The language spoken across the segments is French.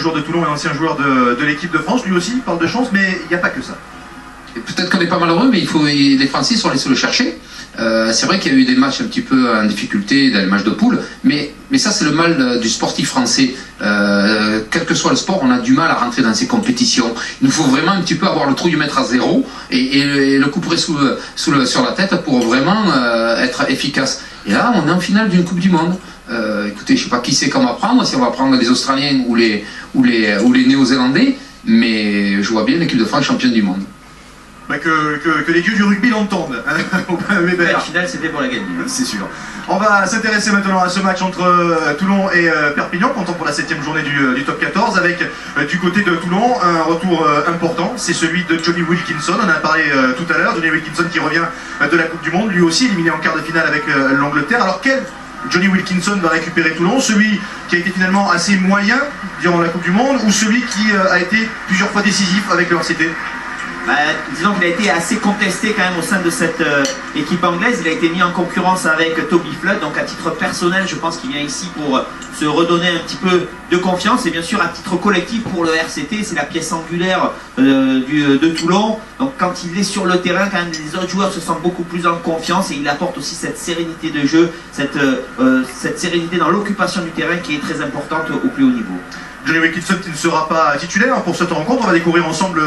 joueur de Toulon et ancien joueur de l'équipe de France, lui aussi il parle de chance, mais il n'y a pas que ça. Peut-être qu'on n'est pas malheureux, mais les Français sont allés se le chercher. C'est vrai qu'il y a eu des matchs un petit peu en difficulté dans les matchs de poule, mais ça c'est le mal du sportif français. Quel que soit le sport, on a du mal à rentrer dans ces compétitions. Il nous faut vraiment un petit peu avoir le trou du mètre à zéro et le couper sur la tête pour vraiment être efficace. Et là, on est en finale d'une Coupe du Monde. Écoutez, je ne sais pas qui c'est qu'on va prendre, si on va prendre les Australiens ou les Néo-Zélandais, mais je vois bien l'équipe de France championne du monde. Bah que les dieux du rugby l'entendent. La finale, c'était pour la gagner. C'est sûr. On va s'intéresser maintenant à ce match entre Toulon et Perpignan, comptant pour la 7e journée du top 14, avec du côté de Toulon un retour important, c'est celui de Johnny Wilkinson. On en a parlé tout à l'heure, Johnny Wilkinson qui revient de la Coupe du Monde, lui aussi éliminé en quart de finale avec l'Angleterre. Alors quel Johnny Wilkinson va récupérer Toulon, celui qui a été finalement assez moyen durant la Coupe du Monde, ou celui qui a été plusieurs fois décisif avec le RCT? Disons qu'il a été assez contesté quand même au sein de cette équipe anglaise. Il a été mis en concurrence avec Toby Flood, donc à titre personnel je pense qu'il vient ici pour se redonner un petit peu de confiance, et bien sûr à titre collectif pour le RCT, c'est la pièce angulaire de Toulon. Donc quand il est sur le terrain, quand même les autres joueurs se sentent beaucoup plus en confiance, et il apporte aussi cette sérénité de jeu, cette sérénité dans l'occupation du terrain qui est très importante au plus haut niveau. Johnny Wilkinson qui ne sera pas titulaire pour cette rencontre. On va découvrir ensemble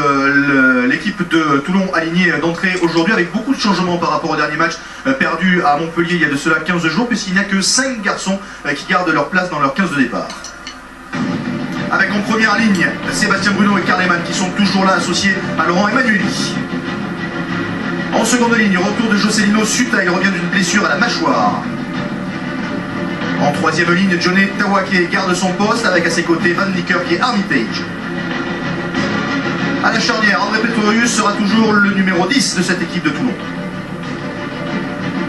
l'équipe de Toulon alignée d'entrée aujourd'hui, avec beaucoup de changements par rapport au dernier match perdu à Montpellier il y a de cela 15 jours, puisqu'il n'y a que 5 garçons qui gardent leur place dans leur 15 de départ. Avec en première ligne Sébastien Bruno et Karl Lehmann qui sont toujours là associés à Laurent Emmanueli. En seconde ligne, retour de Jocelino Suta, il revient d'une blessure à la mâchoire. En troisième ligne, Johnny Tawake garde son poste avec à ses côtés Van Niekerk et Armitage. À la charnière, André Pretorius sera toujours le numéro 10 de cette équipe de Toulon.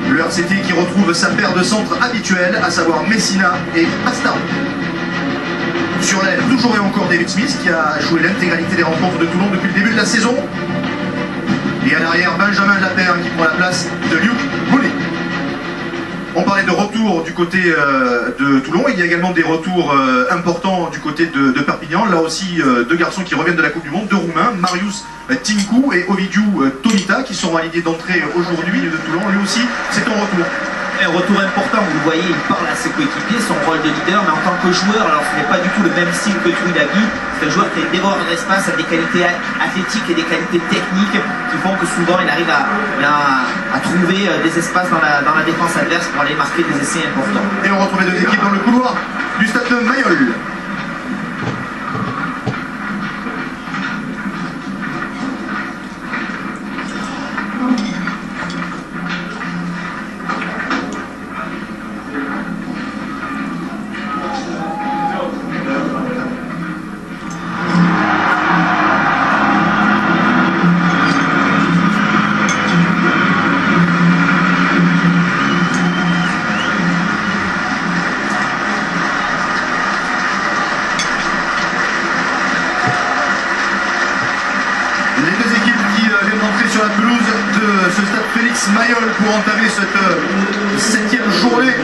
Le RCT qui retrouve sa paire de centres habituels, à savoir Messina et Pastaro. Sur l'aile, toujours et encore David Smith qui a joué l'intégralité des rencontres de Toulon depuis le début de la saison. Et à l'arrière, Benjamin Lapère qui prend la place de Luke Moulay. On parlait de retour du côté de Toulon, il y a également des retours importants du côté de Perpignan. Là aussi, deux garçons qui reviennent de la Coupe du Monde, deux Roumains, Marius Tinku et Ovidiu Tomita, qui sont alignés d'entrée aujourd'hui de Toulon. Lui aussi, c'est un retour. Un retour important, vous le voyez, il parle à ses coéquipiers, son rôle de leader, mais en tant que joueur, alors ce n'est pas du tout le même style que Tuilagi. C'est un joueur qui est dévoreur d'espace, a des qualités athlétiques et des qualités techniques qui font que souvent il arrive à trouver des espaces dans la défense adverse pour aller marquer des essais importants. Et on retrouve les deux équipes dans le couloir du stade de Mayol. Mayol pour entamer cette 7e journée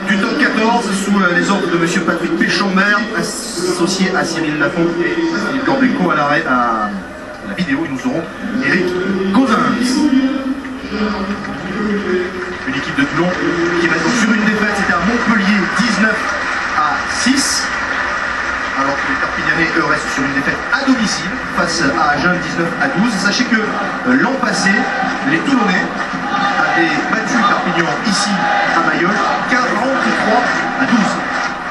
du top 14 sous les ordres de M. Patrick Péchambert, associé à Cyril Lafont et Philippe Corbeco à la vidéo. Et nous aurons Eric Gauzins. Une équipe de Toulon qui est maintenant sur une défaite, c'était à Montpellier 19-6. Alors que les Perpignanais, eux, restent sur une défaite à domicile face à Agen 19-12. Sachez que l'an passé, les Toulonnais avaient battu Perpignan ici à Mayol 43-12.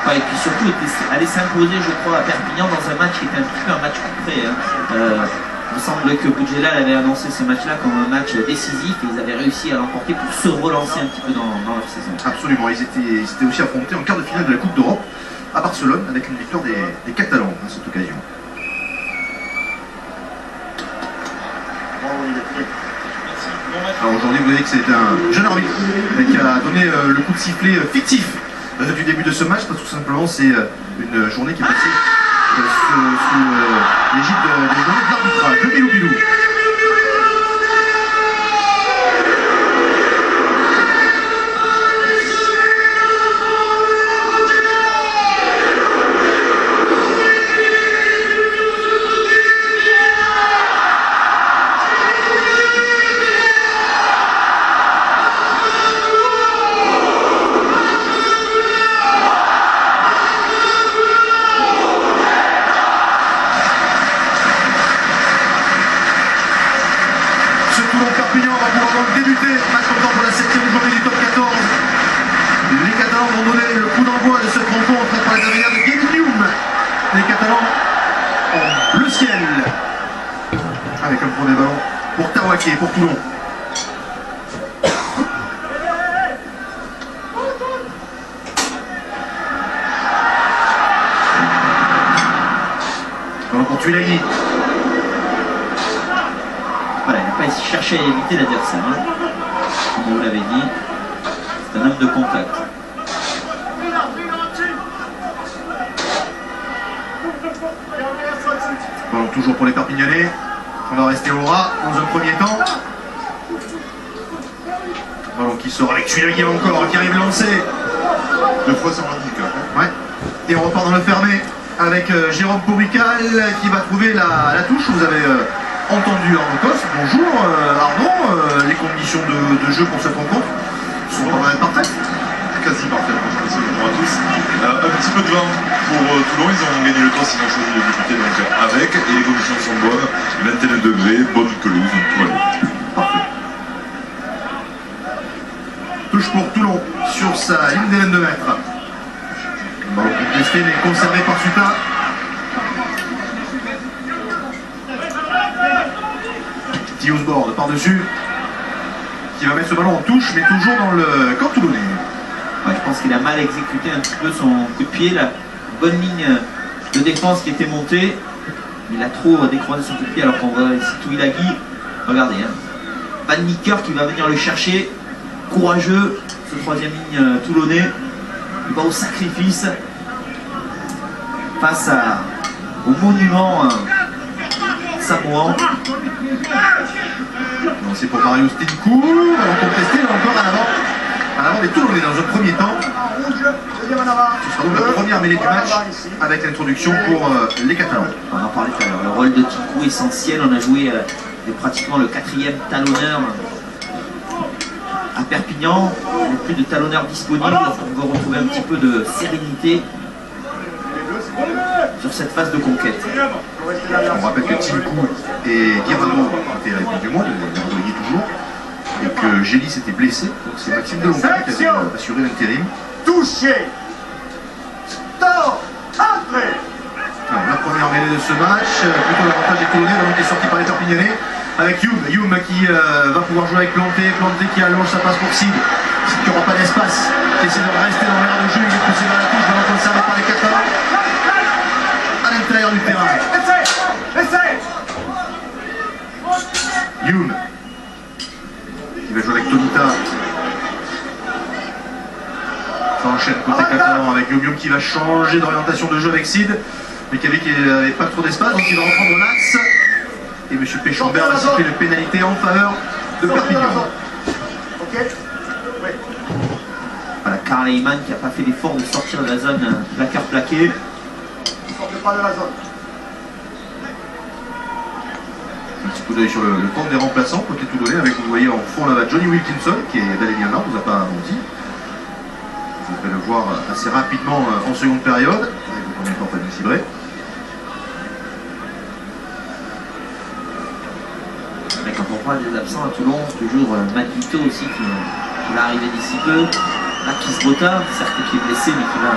Ouais, et puis surtout, aller s'imposer, je crois, à Perpignan dans un match qui était un petit peu un match couperé. Il me semble que Boudjela avait annoncé ce match-là comme un match décisif et ils avaient réussi à l'emporter pour se relancer un petit peu dans leur saison. Absolument, ils étaient aussi affrontés en quart de finale de la Coupe d'Europe à Barcelone avec une victoire des Catalans à cette occasion. Alors aujourd'hui vous voyez que c'est un jeune arbitre qui a donné le coup de sifflet fictif du début de ce match, parce que tout simplement c'est une journée qui est passée sous l'égide des journées de l'arbitrage. Le Bilou Bilou. débuté. Match encore pour la 7e journée du top 14. Les Catalans vont donner le coup d'envoi de cette rencontre par la derrière de Kevin Hume. Les Catalans en bleu ciel. Avec un premier ballon pour Tawake, pour Toulon. Ballon pour Tuilagi. Voilà, il n'a pas cherché à éviter l'adversaire. Hein. Comme vous l'avez dit, c'est un homme de contact. Ballon toujours pour les Perpignanais. On va rester au ras dans un premier temps. Ballon qui sort avec Tuilagi encore, qui arrive lancé. Deux fois sans handicap. Ouais. Et on repart dans le fermé avec Jérôme Pourical qui va trouver la touche. Vous avez entendu Arnaud Cos. Bonjour Arnaud. Les conditions de jeu pour cette rencontre sont pas mal parfaites. Quasi parfait, bonjour à tous. Un petit peu de vent pour Toulon, ils ont gagné le toss, ils ont choisi de débuter donc avec, et les conditions sont bonnes, 21 degrés, bonne pelouse, donc tout va bien. Parfait. Touche pour Toulon sur sa ligne des 22 mètres. Ballon contesté mais conservé par Suta. Petit Osborne par-dessus. Qui va mettre ce ballon en touche, mais toujours dans le camp toulonnais. Ouais, je pense qu'il a mal exécuté un petit peu son coup de pied. La bonne ligne de défense qui était montée. Il a trop décroisé son coup de pied alors qu'on voit ici Tuilagi. Regardez, hein. Van Nicker qui va venir le chercher. Courageux, ce troisième ligne toulonnais. Il va au sacrifice face au monument samoan. C'est pour Mario Stinkou. Ballon contesté là encore à l'avant des Toulonnais dans un premier temps. Ce sera donc la première mêlée du match avec l'introduction pour les Catalans. On en parlait tout à l'heure, le rôle de Tinkou essentiel. On a joué pratiquement le 4e talonneur à Perpignan. Il n'y a plus de talonneurs disponibles, donc on veut retrouver un petit peu de sérénité sur cette phase de conquête. On rappelle que Tinkou et Guirado ont été répondu du monde, Guirado y est toujours, et que Gélis s'était blessé, donc c'est Maxime Deloncle qui avait assuré l'intérim. Touché. Stop. Entrée. Alors, la première mêlée de ce match, plutôt l'avantage des Toulonnais, ballon qui est sorti par les Perpignanais, avec Hume qui va pouvoir jouer avec Planté qui allonge sa passe pour Sid qui n'aura pas d'espace, qui essaie de rester dans l'air de jeu, il est poussé vers la touche, ballon conservé par les Catalans, à l'intérieur du terrain. Hume, qui va jouer avec Tonita. Ça enchaîne côté catalan avec Hume qui va changer d'orientation de jeu avec Sid, mais qui n'avait pas trop d'espace, donc il va reprendre l'axe. Et M. Péchambert va siffler une pénalité en faveur de Perpignan. Voilà, Karl Heyman qui n'a pas fait l'effort de sortir de la zone placard plaqué. Pas de la zone. Un petit coup d'œil sur le compte des remplaçants côté toulonnais avec, vous voyez en fond là-bas, Johnny Wilkinson qui est bel et bien là, on ne vous a pas menti. Vous allez le voir assez rapidement en seconde période, avec le premier temps Fabien Cibré. Mais quand on parle des absents à Toulon, toujours Maguito aussi qui va arriver d'ici peu. Là, qui se retard, certes qui est blessé, mais qui va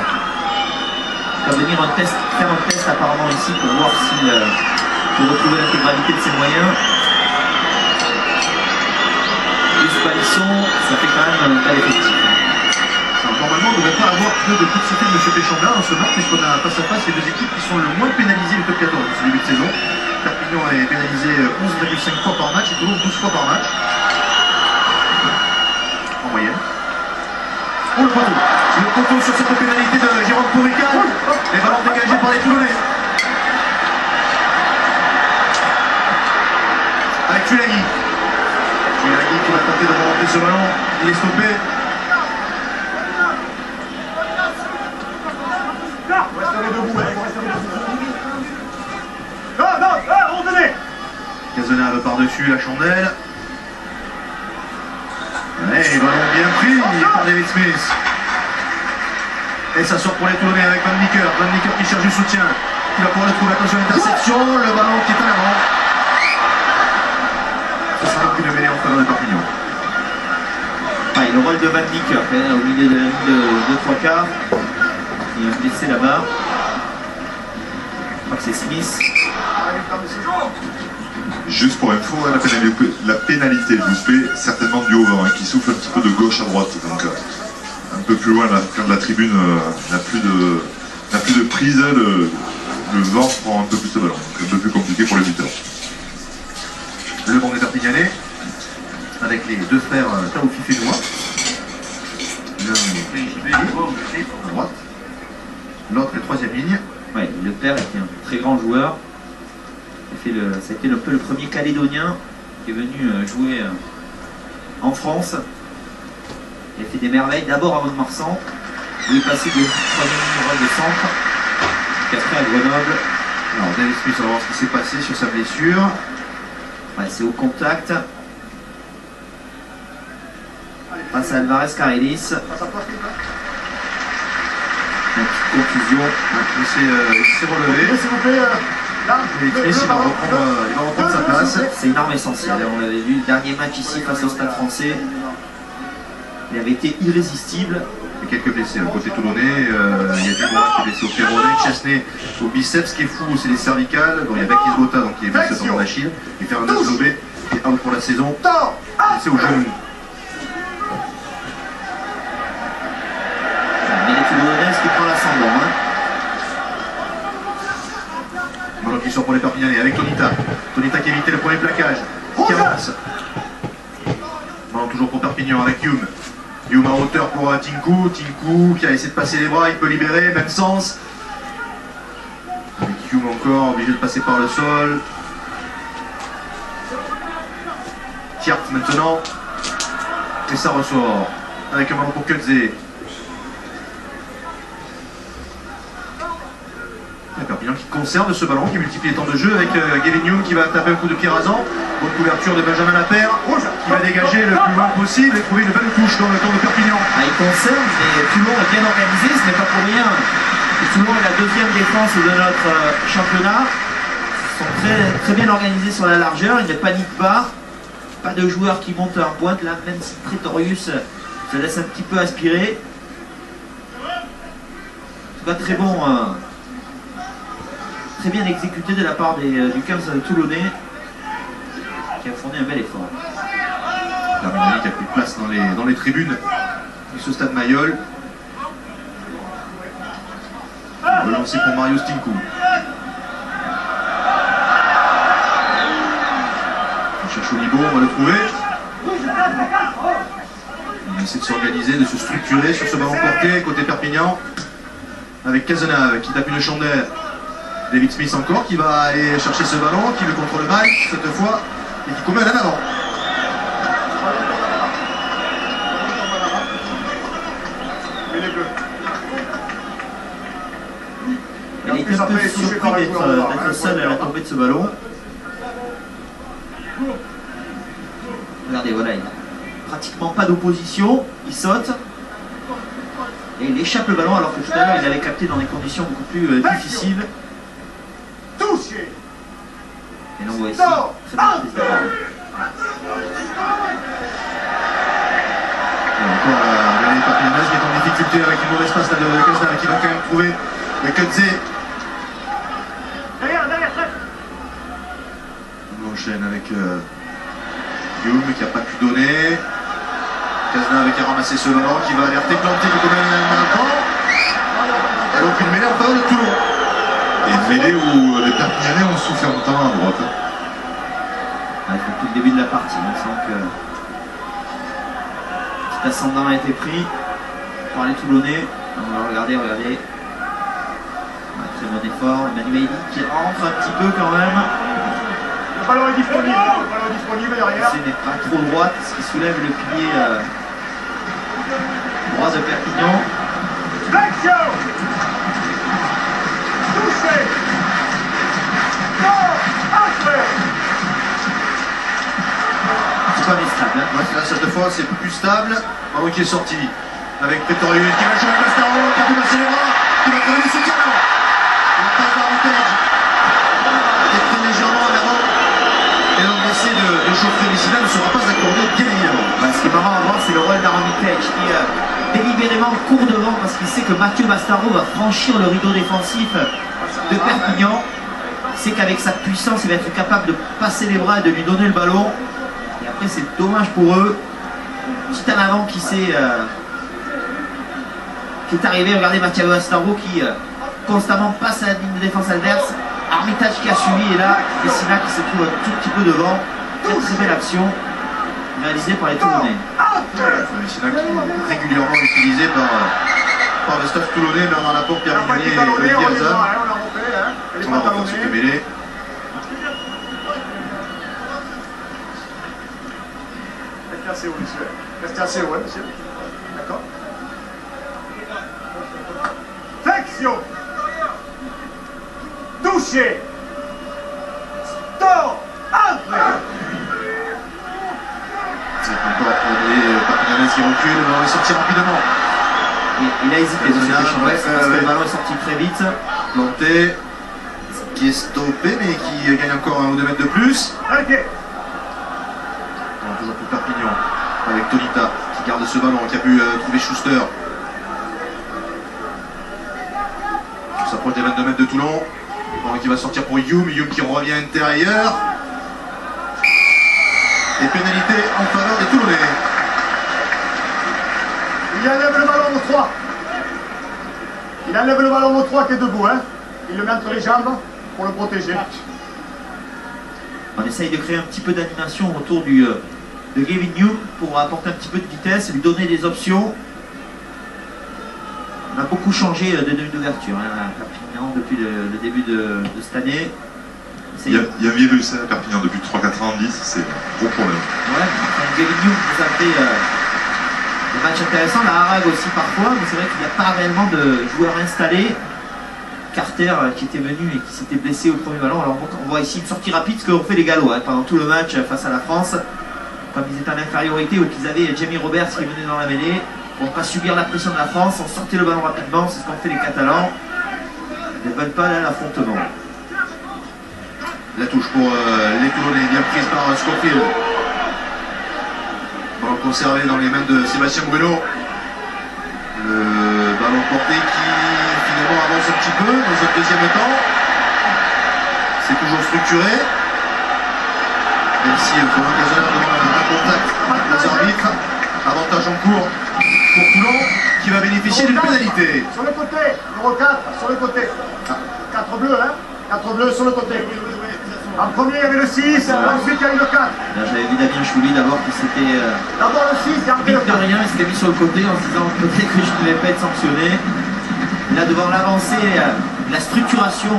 venir faire un test apparemment ici pour voir s'il peut retrouver l'intégralité de ses moyens. Et ce balisson, ça fait quand même un bel effectif. Alors, normalement, on ne devrait pas avoir peu de coups de sifflet de M. Péchambert dans ce match, puisqu'on a face à face les deux équipes qui sont le moins pénalisées du top 14 de ce début de saison. Perpignan est pénalisé 11,5 fois par match et Toulon 12 fois par match. En moyenne. Oh le poteau. Le poteau sur cette pénalité de Jérôme Pourical. Les ballons dégagés par les Toulonnais. Avec Tuilagi. Tuilagi qui va tenter de remonter ce ballon. Il est stoppé. Restez debout, restez debout. Non, revenez. Cazenave par-dessus la chandelle. Ouais, ballon bien pris par David Smith. Et ça sort pour les Toulonnais avec Van Nicker. Van Nicker qui cherche du soutien. Il va pouvoir le trouver, attention à l'intersection. Le ballon qui est en avant. Ce sera donc une mêlée en faveur de Perpignan. pareil, le rôle de Van Licker, au milieu de la ligne de 3 quarts. Il y a un blessé là-bas. Je crois que c'est Smith. Juste pour info, la pénalité de Jouspé, certainement du haut vent, qui souffle un petit peu de gauche à droite. Donc un peu plus loin, là, quand la tribune n'a plus de prise, le vent prend un peu plus de ballon. Donc un peu plus compliqué pour les buteurs. Le banc des Perpignanais, avec les deux frères Taoufi Fénois. L'un à droite, l'autre est troisième ligne. Ouais, le père était un très grand joueur. Ça a été un peu le premier Calédonien qui est venu jouer en France. Il a fait des merveilles d'abord à Mont-de-Marsan, où il est passé de troisième ligne rôle de centre, puis après à Grenoble. Alors David Smith, on va voir ce qui s'est passé sur sa blessure. Ouais, c'est au contact. Face à Alvarez Carelis. Une petite confusion. Il s'est relevé. S'il vous plaît, là. Et Smith, il va reprendre sa place. C'est une arme essentielle. On l'avait vu le dernier match ici face au Stade Français. Il avait été irrésistible. Il y a quelques blessés. Côté toulonnais, il y a Dubois qui est blessé au péroné, Chesney au biceps. Ce qui est fou, c'est les cervicales. Bon, il y a Bakis Bota donc, qui est blessé au tendon d'Achille. Et Fernandez Lobé qui est out pour la saison. Blessé au genou. Mais les Toulonnais qui prend l'ascendant. Hein. Ballon qui sort pour les Perpignanais avec Tonita. Tonita qui a évité le premier plaquage. Qui avance. Ballon toujours pour Perpignan avec Hume. Hume en hauteur pour Tinku. Tinku qui a essayé de passer les bras, il peut libérer, même sens. Avec Hume encore, obligé de passer par le sol. Tiart maintenant. Et ça ressort. Avec un ballon pour Kudze. Perpignan qui conserve ce ballon, qui multiplie les temps de jeu avec Gavin Hume qui va taper un coup de pied rasant. Bonne couverture de Benjamin Lapère qui va dégager le plus loin possible et trouver une belle touche dans le camp de Perpignan. Ah, il conserve, mais Toulon est bien organisé, ce n'est pas pour rien. Et Toulon est la deuxième défense de notre championnat. Ils sont très, très bien organisés sur la largeur, ils ne paniquent pas. Pas de joueurs qui montent en pointe, là, même si Prétorius se laisse un petit peu aspirer. C'est pas très bon. Très bien exécuté de la part du 15 toulonnais qui a fourni un bel effort. Perpignan qui a pris de place dans les tribunes de ce stade Mayol. Relancé pour Mario Stinku. On cherche au niveau, on va le trouver. On essaie de s'organiser, de se structurer sur ce ballon porté côté Perpignan. Avec Cazenave qui tape une chandelle. David Smith encore qui va aller chercher ce ballon, qui le contrôle mal cette fois et qui commet un avant. Il est un peu surpris d'être seul à la tombée de ce ballon. Regardez, voilà, il n'a pratiquement pas d'opposition, il saute. Et il échappe le ballon alors que tout à l'heure il l'avait capté dans des conditions beaucoup plus difficiles. Et là on voit ici, très bien prise de balle. Et encore les Perpignanais qui est en difficulté avec une mauvaise passe là de Cazenave qui va quand même trouver le Kudze. On enchaîne avec Hume qui n'a pas pu donner. Cazenave qui a ramassé ce ballon qui va alerter planté qui commet un avant. Et donc une mêlée en faveur de Toulon. Et une mêlée où les Perpignanais ont souffert notamment à droite. Ouais, depuis le début de la partie, on sent que petit ascendant a été pris par les Toulonnais. On va regarder. Ouais, très bon effort. Emmanuel qui rentre un petit peu quand même. Le ballon est disponible derrière. Ce n'est pas trop droite, ce qui soulève le pilier droit de Perpignan. L'action. Touché. C'est pas stable. Hein. Ouais, là, cette fois, c'est plus stable. Ballon qui est sorti avec Prétorius qui va jouer Castaro, qui a commencé les bras, qui va trouver le soutien. La passe d'Avantage est très légèrement en avant. Et donc, l'essai de Geoffrey Messina ne sera pas accordé, bien évidemment. Bah, ce qui est marrant à voir, c'est le rôle d'arbitre Armitage qui délibérément court devant parce qu'il sait que Mathieu Bastaro va franchir le rideau défensif de Perpignan. Il sait qu'avec sa puissance, il va être capable de passer les bras et de lui donner le ballon. Et après, c'est dommage pour eux. Petit en avant qui est arrivé. Regardez Mathieu Bastaro qui constamment passe à la ligne de défense adverse. Armitage qui a suivi et là, Messina qui se trouve un tout petit peu devant. Très très belle action réalisée par les Toulonnais. Messina qui est régulièrement utilisé par le staff toulonnais, Bernard Laporte, Pierre On va Mignonnet pas et Olivier on est Hazan. droit, hein, on l'a repéré, hein. Elle est On pas va refaire talonnée. ce que mêlé. Restez assez haut, monsieur. Restez assez haut, hein, monsieur. D'accord. Flexion. Touché. Stop. Entrée. C'est encore les Perpignanais qui reculent, le ballon est sorti rapidement. Il a hésité de Ouais, parce que le ballon est sorti très vite. Planté, qui est stoppé mais qui gagne encore 1 ou 2 mètres de plus. Arrêtez. Non, toujours pour Perpignan, avec Tonita qui garde ce ballon, qui a pu trouver Schuster. On s'approche des 22 mètres de Toulon. Le ballon qui va sortir pour Youm qui revient intérieur. Et pénalité en faveur des Toulonnais. Il enlève le ballon au 3. Il enlève le ballon au 3 qui est debout, hein. Il le met entre les jambes pour le protéger. On essaye de créer un petit peu d'animation autour de Gavin Youm pour apporter un petit peu de vitesse, lui donner des options. On a beaucoup changé de demi d'ouverture hein, à Perpignan depuis le début de cette année. Il y a un virus à Perpignan depuis 3,90, c'est un gros problème. Ouais, enfin, Gavin Youm nous a fait des matchs intéressants, la Harag aussi parfois, mais c'est vrai qu'il n'y a pas réellement de joueurs installés. Carter qui était venu et qui s'était blessé au premier ballon. Alors on voit ici une sortie rapide, ce qu'ont fait les Gallois hein, pendant tout le match face à la France. Comme ils étaient en infériorité ou qu'ils avaient Jamie Roberts qui venait dans la mêlée, pour ne pas subir la pression de la France, on sortait le ballon rapidement, c'est ce qu'ont fait les Catalans. Ils ne veulent pas aller à l'affrontement. La touche pour les Toulonnais, bien prise par Scofield. Ballon conservé dans les mains de Sébastien Bruno. Le ballon porté qui finalement avance un petit peu dans ce deuxième temps. C'est toujours structuré. Même si pour l'occasion demande un contact aux arbitres. Avantage en cours pour Toulon qui va bénéficier d'une pénalité. Sur le côté, numéro 4, sur le côté. 4 bleus, hein. 4 bleus sur le côté. En premier, il y avait le 6, ensuite il y a eu le 4. Là j'avais vu Damien Chouli d'abord qui s'était D'abord le 6 et après le mine de 4. rien, il s'était mis sur le côté en se disant peut-être que je ne vais pas être sanctionné. Là devant l'avancée, la structuration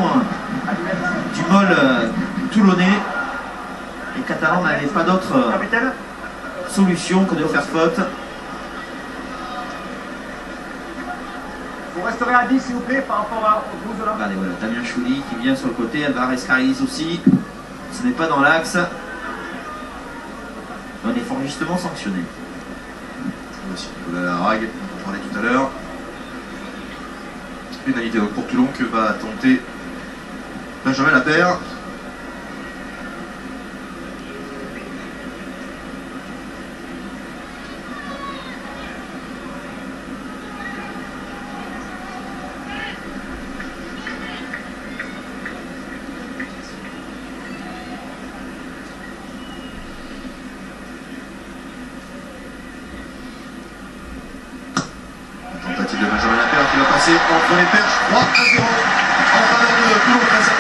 du môle toulonnais, les Catalans n'avaient pas d'autre Capitaine. solution que de faire faute. Vous resterez à 10 s'il vous plaît par rapport au 12 là. Regardez, voilà, Damien Chouli qui vient sur le côté, Alvarez Carlis aussi. Ce n'est pas dans l'axe. On est fort justement sanctionné. Voici Nicolas Larrague, on en parlait tout à l'heure. Pénalité donc pour Toulon que va tenter Benjamin Lapère. Tentative de Benjamin Lapère qui va passer entre les perches 3-0 en faveur de Toulon face à